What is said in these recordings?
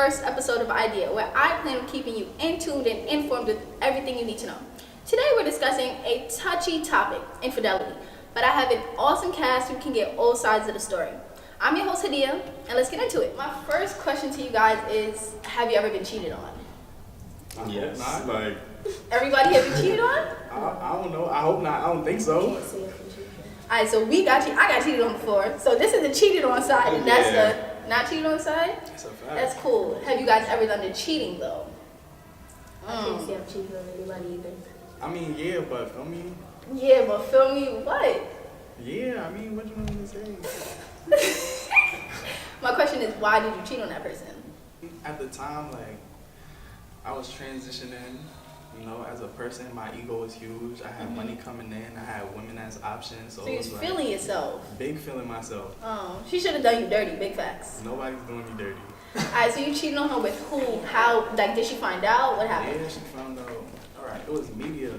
first episode of Idiya, where I plan on keeping you in tune and informed with everything you need to know. Today we're discussing a touchy topic, infidelity, but I have an awesome cast who can get all sides of the story. I'm your host, Idiya, and let's get into it. My first question to you guys is, have you ever been cheated on? Yes. Not like everybody have been cheated on? I don't know. I hope not. I don't think so. Alright, so I got cheated on before. So this is the cheated on side, and that's the not cheated on side. That's a fact. That's cool. Have you guys ever done the cheating though? I can't say I've cheated on anybody either. I mean, yeah, but feel me? Yeah, but feel me, what? Yeah, I mean, what you want me to say? My question is, why did you cheat on that person? At the time, like, I was transitioning, you know, as a person. My ego was huge. I had money coming in. I had women as options. So you it was was feeling yourself. Big feeling myself. Oh, she should have done you dirty, big facts. Nobody's doing me dirty. Alright, so you cheated on her with who? How? Like, did she find out? What happened? Yeah, she found out. Alright, it was media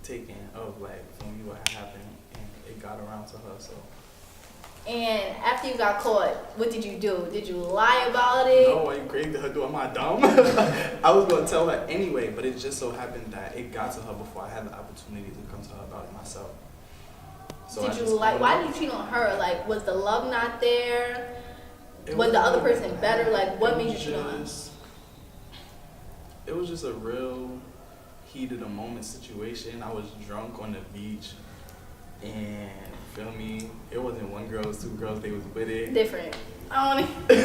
taking of, like, from me what happened. And it got around to her, so. And after you got caught, what did you do? Did you lie about it? No, are you crazy? Her do? Am I dumb? I was gonna tell her anyway, but it just so happened that it got to her before I had the opportunity to come to her about it myself. So did you like? Why did you cheat on her? Like, was the love not there? Was the other person better? Like, what made you cheat on her? It was just a real heat of the moment situation. I was drunk on the beach, and feel me, it wasn't one girl, it was two girls. They was with it. Different. I want to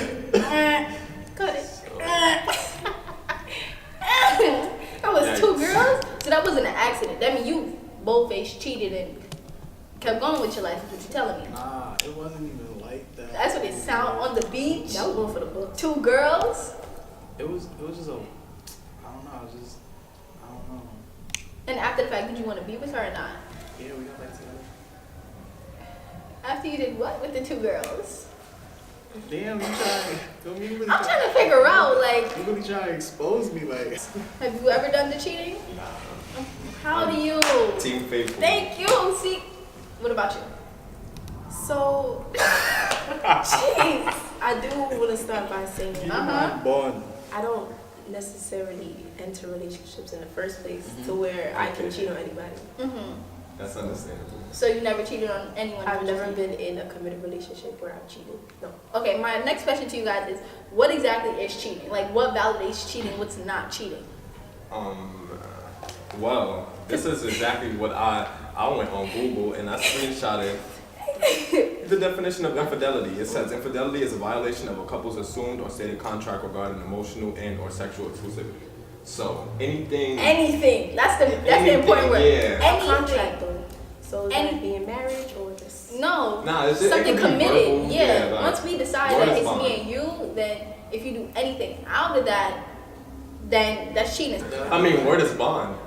cut it. So, That was two girls. So that wasn't an accident. That means you bold-faced cheated and kept going with your life. Is what you're telling me? nah, it wasn't even like that. That's what it sound on the beach. That was going for the book. Two girls. It was just a, I don't know. I don't know. And after the fact, did you want to be with her or not? Yeah, we got back together. After you did what with the two girls? Damn, you trying? Feel me? You really I'm trying to figure out, like, You really trying to expose me, like. have you ever done the cheating? Nah. How do you? Team faithful. Thank you. See, what about you? So, Jeez. I do want to start by saying Born. I don't necessarily enter relationships in the first place to where I can cheat on anybody. Mhm. That's understandable. So you never cheated on anyone? I've never been in a committed relationship where I've cheated. No. Okay, my next question to you guys is, what exactly is cheating? Like, what validates cheating? What's not cheating? Well, this is exactly what I went on Google and I screenshotted the definition of infidelity. It says infidelity is a violation of a couple's assumed or stated contract regarding emotional and or sexual exclusivity. So anything. That's the important word. Yeah. A Anything. contract though. So is that being marriage or just? No. Nah, it something could be committed. verbal. Yeah. Like, Once we decide word that is it's bond. me and you, then if you do anything out of that, then that's cheating. I mean, word is bond.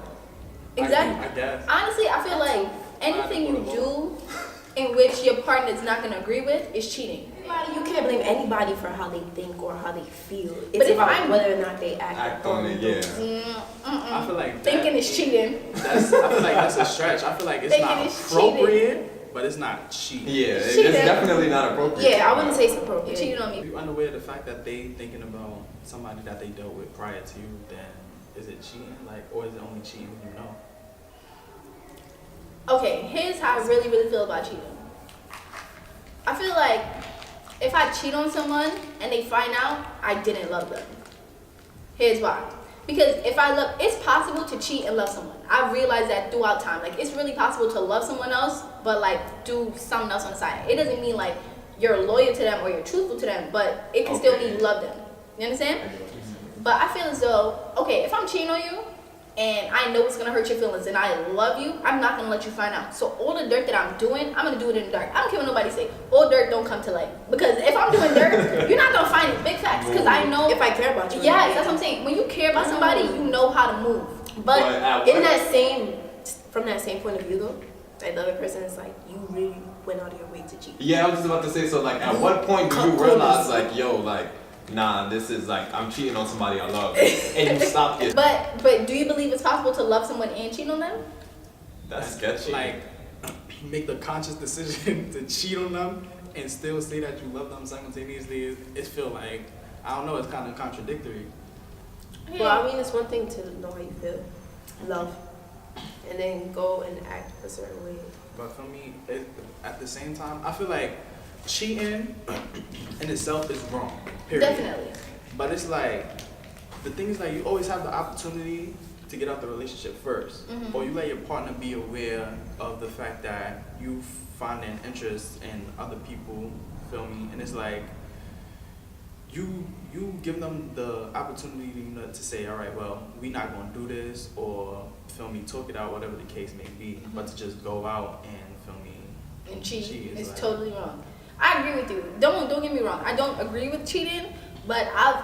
Exactly. I guess. Honestly, I feel like anything you do in which your partner is not going to agree with is cheating. You can't blame anybody for how they think or how they feel. It's But if about I'm- whether or not they act On it, yeah. I feel like Thinking is cheating. I feel like that's a stretch. I feel like it's Thinking not is appropriate, but it's not cheating. Yeah, it's Cheating. definitely not appropriate. Yeah, I wouldn't say it's You appropriate. cheated on me. If you're unaware of the fact that they thinking about somebody that they dealt with prior to you, then is it cheating? Like, or is it only cheating if you know? Okay, here's how I really, really feel about cheating. I feel like if I cheat on someone and they find out, I didn't love them. Here's why. Because it's possible to cheat and love someone. I've realized that throughout time. Like, it's really possible to love someone else, but like do something else on the side. It doesn't mean like you're loyal to them or you're truthful to them, but it can still mean you love them. You understand? But I feel as though, okay, if I'm cheating on you and I know it's gonna hurt your feelings and I love you, I'm not gonna let you find out. So all the dirt that I'm doing, I'm gonna do it in the dark. I don't care what nobody say. All dirt don't come to light. Because if I'm doing dirt, you're not gonna find it. Big facts. Because I know If I care about you. yes, that's what I'm saying. When you care about somebody, you know how to move. But In that same, from that same point of view though, like the other person is like, you really went out of your way to cheat. Yeah, I was just about to say, so like at what point do you Cut realize corners. like, yo, like, nah, this is like, I'm cheating on somebody I love. And you stop it. but do you believe it's possible to love someone and cheat on them? That's sketchy. Like, make the conscious decision to cheat on them and still say that you love them simultaneously. It feel like I don't know. It's kind of contradictory. Well, I mean, it's one thing to know how you feel, love, and then go and act a certain way. But for me, at the same time, I feel like cheating in itself is wrong. Period. Definitely. But it's like, the thing is like, you always have the opportunity to get out the relationship 1st. Or you let your partner be aware of the fact that you find an interest in other people, feel me? And it's like, you give them the opportunity to say, all right, well, we not gonna do this, or feel me, talk it out, whatever the case may be. But to just go out and feel me And cheat is like, totally wrong. I agree with you. Don't get me wrong. I don't agree with cheating, but I've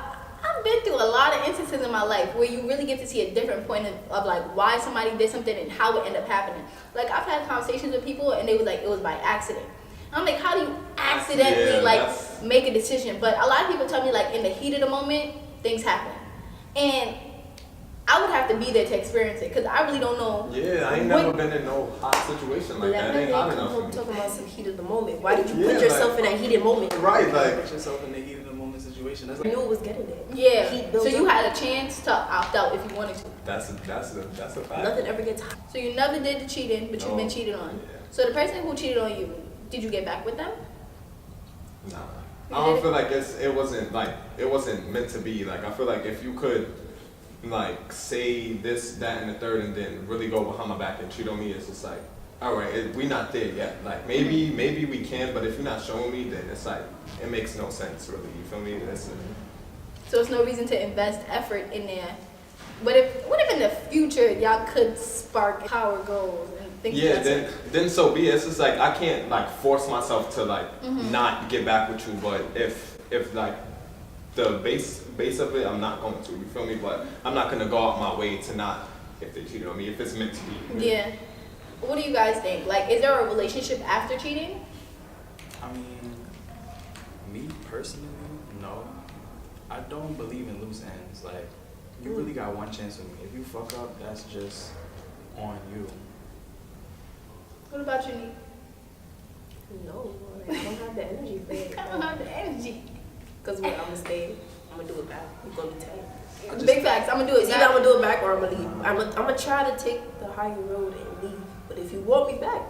been through a lot of instances in my life where you really get to see a different point of like why somebody did something and how it ended up happening. Like I've had conversations with people and they was like it was by accident. And I'm like, how do you accidentally make a decision? But a lot of people tell me like in the heat of the moment things happen, and I would have to be there to experience it because I really don't know. Yeah, I ain't never been in no hot situation like that. It ain't hot enough for me. Talking about some heat of the moment. Why did you put yourself in that heated moment? Right, like put yourself in the heat of the moment situation. That's You like, knew it was getting there. Yeah. Heat built So you up. had a chance to opt out if you wanted to. that's a fact. Nothing ever gets hot. So you never did the cheating, but you've been No. cheated on. Yeah. So the person who cheated on you, did you get back with them? Nah. I don't feel like it wasn't meant to be. Like I feel like if you could like say this, that, and the third, and then really go behind my back and cheat on me, it's just like, all right, we not there yet. Like maybe we can, but if you're not showing me, then it's like it makes no sense really. You feel me? So it's no reason to invest effort in there. What if in the future y'all could spark power goals and things Yeah, like that? then so be it. It's just like I can't like force myself to like not get back with you, but if like the base of it, I'm not going to. You feel me? But I'm not gonna go out my way to not if they cheated on me if it's meant to be. Yeah. What do you guys think? Like, is there a relationship after cheating? I mean, me personally, no. I don't believe in loose ends. Like, you really got one chance with me. If you fuck up, that's just on you. What about you, Nick? No, like, I don't have the energy for it. I don't have the energy. Because I'm gonna stay. I'm gonna do it back. We're gonna be tight. Big facts. I'm gonna do it. It's either I'm gonna do it back or I'm gonna leave. I'm gonna try to take the higher road and leave. But if you want me back,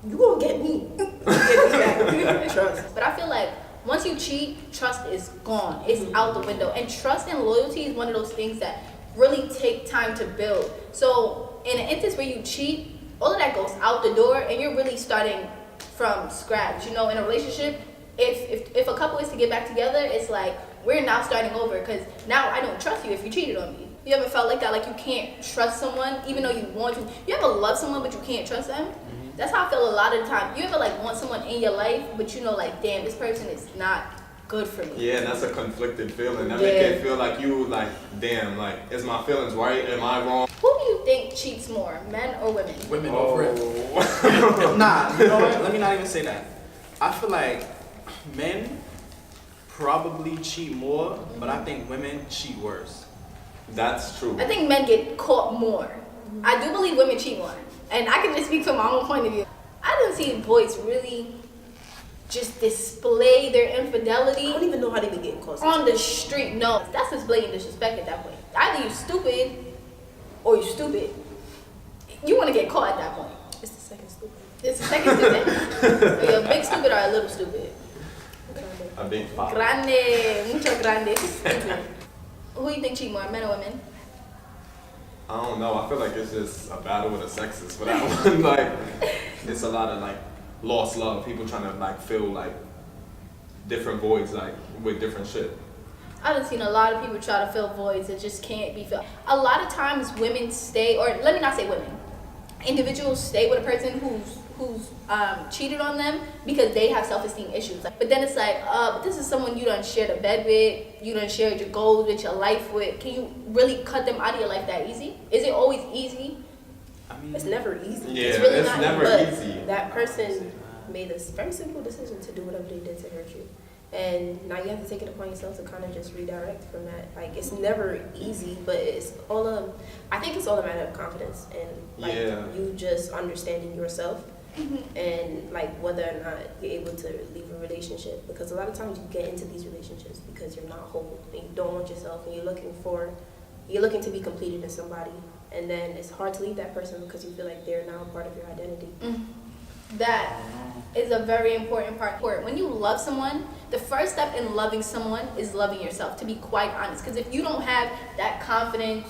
you gonna get me. You get me back. Trust. But I feel like once you cheat, trust is gone. It's out the window. And trust and loyalty is one of those things that really take time to build. So in an instance where you cheat, all of that goes out the door and you're really starting from scratch. You know, in a relationship, if a couple is to get back together, it's like we're now starting over because now I don't trust you if you cheated on me. You ever felt like that? Like you can't trust someone even though you want to? You ever love someone but you can't trust them? That's how I feel a lot of the time. You ever like want someone in your life but you know like, damn, this person is not good for me. Yeah, and that's a conflicted feeling. That make it feel like you like, damn, like is my feelings right? Am I wrong? Who do you think cheats more, men or women? Women over it. Nah, you know what? Let me not even say that. I feel like men probably cheat more, but I think women cheat worse. That's true. I think men get caught more. I do believe women cheat more. And I can just speak from my own point of view. I don't see boys really just display their infidelity I don't even know how they be getting caught. on the street. No, that's just blatant disrespect at that point. Either you stupid or you stupid. You want to get caught at that point. It's the second stupid. It's the second stupid. You're a big stupid or a little stupid. A big pop. Grande, mucho grande. Stupid. Who do you think cheat more, men or women? I don't know. I feel like it's just a battle with the sexes for that one. Like, it's a lot of like lost love. People trying to like fill like different voids like with different shit. I've seen a lot of people try to fill voids that just can't be filled. A lot of times women stay, or let me not say women, individuals stay with a person who's cheated on them because they have self-esteem issues. But then it's like, but this is someone you done shared a bed with, you done shared your goals with, your life with. Can you really cut them out of your life that easy? Is it always easy? I mean, It's never easy. Yeah, It's really it's not, never but easy. That person made a very simple decision to do whatever they did to hurt you. And now you have to take it upon yourself to kind of just redirect from that. Like, it's never easy, but it's I think it's all a matter of confidence and like you just understanding yourself and like whether or not you're able to leave a relationship, because a lot of times you get into these relationships because you're not whole and you don't want yourself and you're looking to be completed in somebody, and then it's hard to leave that person because you feel like they're now a part of your identity. That is a very important part. When you love someone, the first step in loving someone is loving yourself, to be quite honest. Because if you don't have that confidence,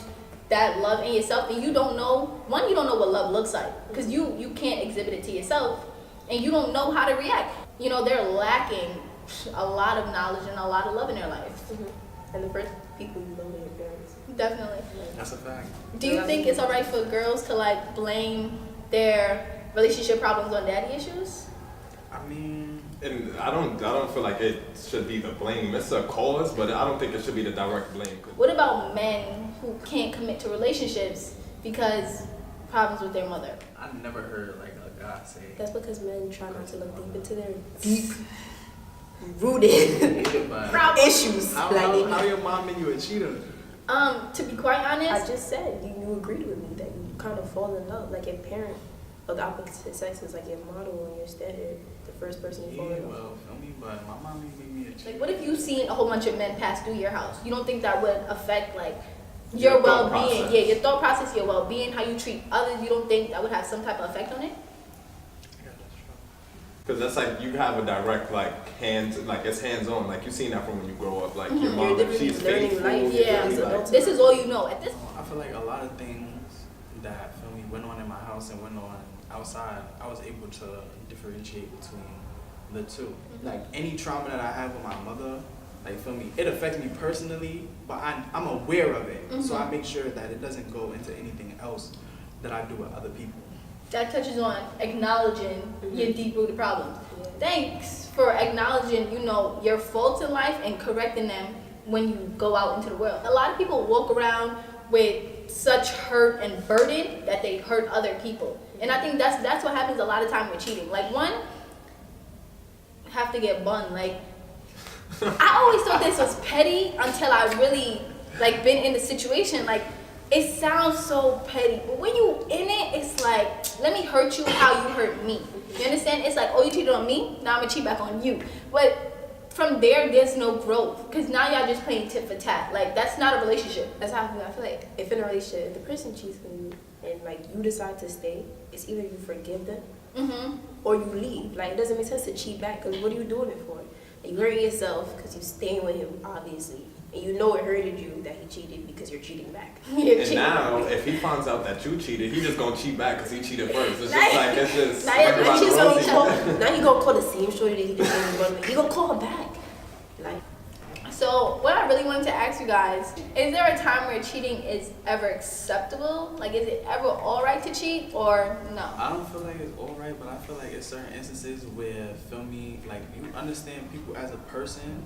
that love in yourself, then you don't know what love looks like. Because you can't exhibit it to yourself, and you don't know how to react. You know, they're lacking a lot of knowledge and a lot of love in their life. And the first people you love are your parents. Definitely. That's a fact. Do you think it's alright for girls to like blame their relationship problems on daddy issues? I mean, And I don't feel like it should be the blame. It's a cause, but I don't think it should be the direct blame. What about men who can't commit to relationships because problems with their mother? I never heard like a guy say. That's because men try not to look deep into their deep-rooted But issues. how your mom made you a cheater? To be quite honest, I just said you agreed with me that you kind of fall in love, like your parent of the opposite sex is like your model and your standard, the first person you fall in love. Well, feel me, but my mom made me a cheater. like, what if you seen a whole bunch of men pass through your house? You don't think that would affect like Your your thought well-being? process. Yeah, your thought process, your well-being, how you treat others. You don't think that would have some type of effect on it? Yeah, that's true. Because that's like you have a direct it's hands-on. Like you've seen that from when you grow up. Like your mom, You're if she's learning faithful. life. Yeah, as adults. this is all you know at this. I feel like a lot of things that feel me went on in my house and went on outside, I was able to differentiate between the two. Like any trauma that I have with my mother, like feel me, it affects me personally, but I'm aware of it. So I make sure that it doesn't go into anything else that I do with other people. That touches on acknowledging your deep-rooted problems. Yeah. Thanks for acknowledging, your faults in life and correcting them when you go out into the world. A lot of people walk around with such hurt and burden that they hurt other people. And I think that's what happens a lot of time with cheating. Like, one, have to get bun. Like, I always thought this was petty until I really, been in the situation. Like, it sounds so petty, but when you in it, it's like, let me hurt you how you hurt me. You understand? It's like, oh, you cheated on me? Now I'm gonna cheat back on you. But from there's no growth, because now y'all just playing tit for tat. Like, that's not a relationship. That's how I feel. I feel like If in a relationship, if the person cheats on you and you decide to stay, it's either you forgive them or you leave. Like, it doesn't make sense to cheat back, because what are you doing it for? And you hurting yourself because you're staying with him, obviously. And you know it hurted you that he cheated because you're cheating back. you're And cheating. now, if he finds out that you cheated, he just gonna cheat back because he cheated first. It's just like it's just. Now you're everybody cheating knows on each each other. other. Now you gonna call the same shorty that he just did. You gonna call her back. Like, So what I really wanted to ask you guys, is there a time where cheating is ever acceptable? Like, is it ever all right to cheat, or no? I don't feel like it's all right, but I feel like it's certain instances where, feel me, like you understand people as a person.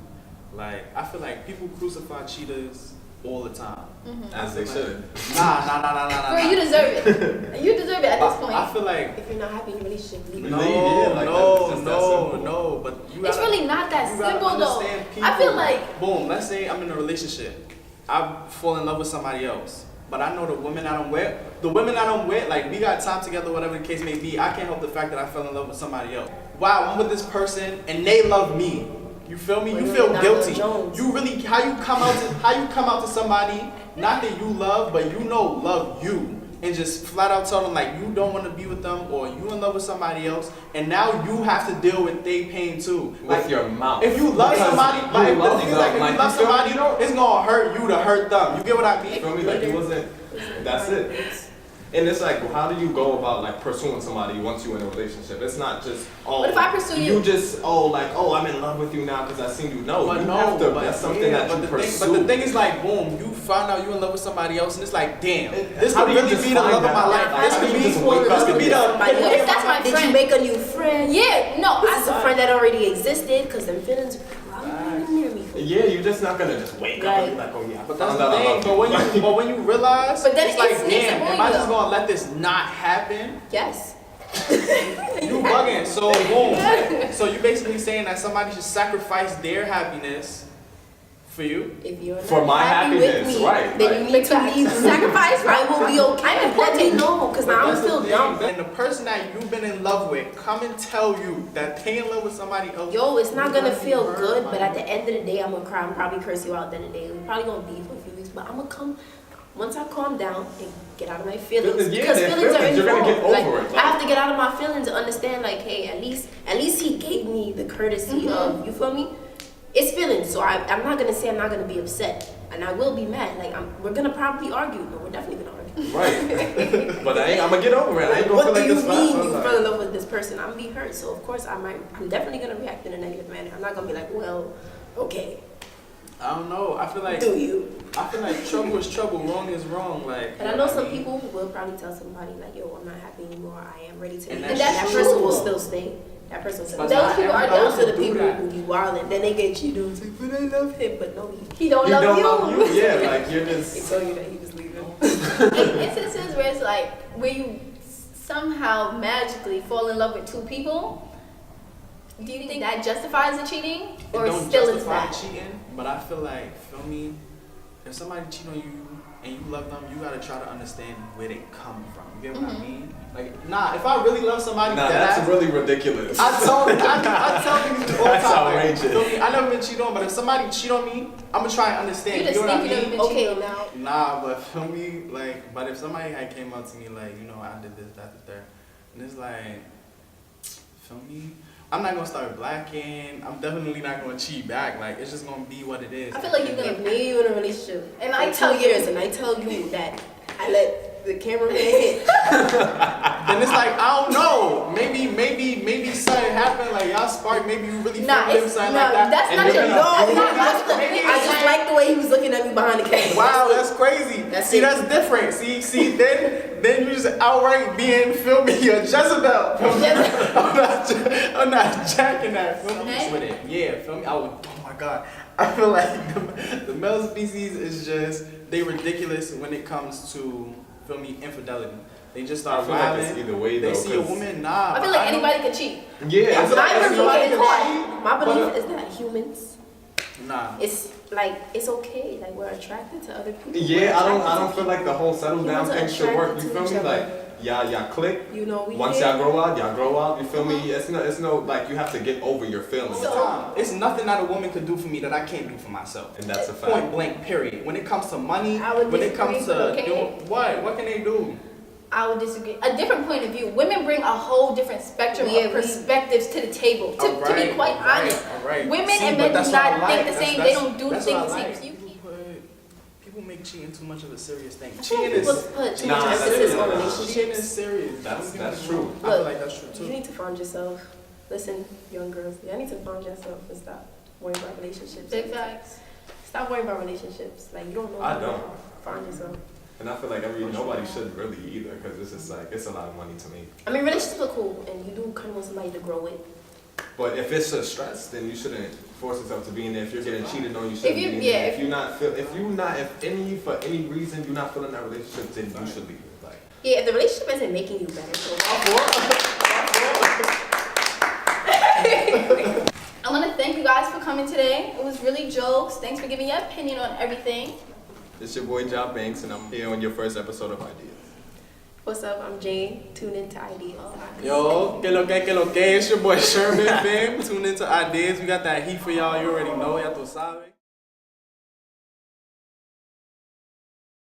Like, I feel like people crucify cheaters all the time. As they should. Nah. Girl, you deserve it. You deserve it at this point. I feel like if you're not happy in your relationship, leave. no, but you It's gotta, really not that you gotta simple, though. understand people. I feel like, boom, let's say I'm in a relationship. I fall in love with somebody else. But I know the women I don't with, like we got time together, whatever the case may be, I can't help the fact that I fell in love with somebody else. Wow, I'm with this person and they love me. You feel me? You feel guilty. You really how you come out to somebody, not that you love, but love you. And just flat out tell them like you don't want to be with them or you in love with somebody else, and now you have to deal with their pain too. With your mouth. If you love somebody, if you love somebody, it's gonna hurt you to hurt them. You get what I mean? You feel me? Like it wasn't. That's it. And it's like, how do you go about pursuing somebody once you're in a relationship? It's not just what if I pursue you? You just I'm in love with you now because I seen you. No, But you no, have to. but That's something that you pursue. But the thing is like, boom, you find out you in love with somebody else, and it's like, damn, this How could do you really just be the find love of my out? life. Like, This how could do you be just wake up the. What if that's my Did friend? you make a new friend? Yeah, no, This is a friend that already existed, because them feelings probably near me. Yeah, you're just not gonna just wake up and be like, oh yeah, But that's the thing. But when you realize, But then it's like, it sneaks damn, up on am I you, just though. gonna let this not happen? Yes. You bugging. So boom. So you basically saying that somebody should sacrifice their happiness For you? If you're not For my happy happiness, with me, right, then right. you need to leave. Sacrifice, I will be okay. I'm Let me important. know, because But now I'm that's the still thing. dumb. And the person that you've been in love with come and tell you that they in love with somebody else. Yo, it's not you're gonna be feel hurt good, by but it. at the end of the day, I'm gonna cry. I'm probably curse you out at the end of the day. We're probably gonna beef for a few weeks, but I'm gonna come. Once I calm down and get out of my feelings, Yeah, because they're feelings are feelings. You're gonna involved. get over Like, it. I have to get out of my feelings and understand, like, hey, at least he gave me the courtesy of, you feel me? It's feelings, so I'm not gonna say I'm not gonna be upset, and I will be mad. Like, we're gonna probably argue, but we're definitely gonna argue. Right. But I'm gonna get over it. I ain't gonna What feel do like you this mean forever. you Like- fell in love with this person? I'm gonna be hurt, so of course I'm definitely gonna react in a negative manner. I'm not gonna be like, well, okay, I don't know. I feel like do you? trouble is trouble, wrong is wrong. Like, And I you know what some mean? people will probably tell somebody like, yo, I'm not happy anymore. I am ready to And leave. that's And that true. person will still stay. That person will still But stay. those not people are everybody Those are the will do people that. who be wild and then they get cheated on. It's like, but I love him, but no, He don't You love don't you. love you? Yeah, like you're he just. told you that he was leaving. In instances where it's like where you somehow magically fall in love with two people, do you think that justifies the cheating, or It don't still is justify bad? cheating, but I feel like, feel me, if somebody cheat on you and you love them, you gotta try to understand where they come from. You get what I mean? Like, nah, if I really love somebody, Nah, dead that's ass, really ridiculous. I tell you all the That's time. Like, outrageous. feel me? I never been cheated on, but if somebody cheat on me, I'm gonna try and understand. You You, just know what I think you never mean? been Okay, cheated on. now Nah, but feel me, like, but if somebody had came up to me like, you know, I did this, that, the third, and it's like, feel me, I'm not gonna start blacking. I'm definitely not gonna cheat back. Like, it's just gonna be what it is. I feel like you're if gonna. me and you in a relationship And for I tell 2 you- years and I tell you that I let the cameraman hit. Then it's like, I don't know. Maybe something happened. Like, y'all spark. Maybe you really Nah, feel him, it's something no, like that. that's And not you're your. gonna- No, you're that's gonna- not the thing. I just like the way he was looking at me behind the camera. Wow, that's crazy. That's See, it. that's different. See, then you just outright being, feel me, a Jezebel. I'm not jacking that. Feel me? Okay. With it. Yeah, feel me? Oh my God. I feel like the male species is just, they ridiculous when it comes to, feel me, infidelity. They just I start feel like wilding. it's either way, They though, see a 'cause- woman, nah. I feel but like don't- anybody could cheat. Yeah, it's My like belief anybody is can that cheat. my belief but- is that humans, Nah. it's like it's okay. Like we're attracted to other people. We're Yeah, I attracted don't to feel like the whole settle down Humans are thing should work. You attracted to feel each me? other. Like y'all click. You know, we Once did. y'all grow out. You feel me? It's no like you have to get over your feelings. It's nothing that a woman could do for me that I can't do for myself. And that's a fact. Point blank, period. When it comes to money, I would when it comes disagree, to okay. doing what can they do? I would disagree. A different point of view. Women bring a whole different spectrum Yeah, of we- perspective to the table. To be quite honest, alright. women See, and but men that's do what I not like. think the same. They don't do that's things what the I same. like. So you People make cheating too much of a serious thing. I feel Cheating like people is put too Nah, much that's emphasis it. on Nah. relationships. cheating is serious. That's true. I feel like that's true You too. need to find yourself. Listen, young girls, y'all need to find yourself and stop worrying about relationships. big facts. Stop worrying about relationships. Like you don't know. I who don't. you are. Find yourself. And I feel like nobody should really either, because it's just like it's a lot of money to me. I mean, relationships are cool, and you do kind of want somebody to grow with. But if it's a stress, then you shouldn't force yourself to be in there. If you're getting cheated on, you shouldn't you- be in yeah, there. if- For any reason you're not feeling that relationship, then you should leave it. Like, Yeah, if the relationship isn't making you better, so I want to thank you guys for coming today. It was really jokes. Thanks for giving your opinion on everything. it's your boy John Banks, and I'm here on your first episode of Ideas. what's up? I'm Jane. Tune into Ideas. Yo, que lo que, it's your boy Sherman, fam. Tune into Ideas. We got that heat for y'all. You already know. Y'all to sabe.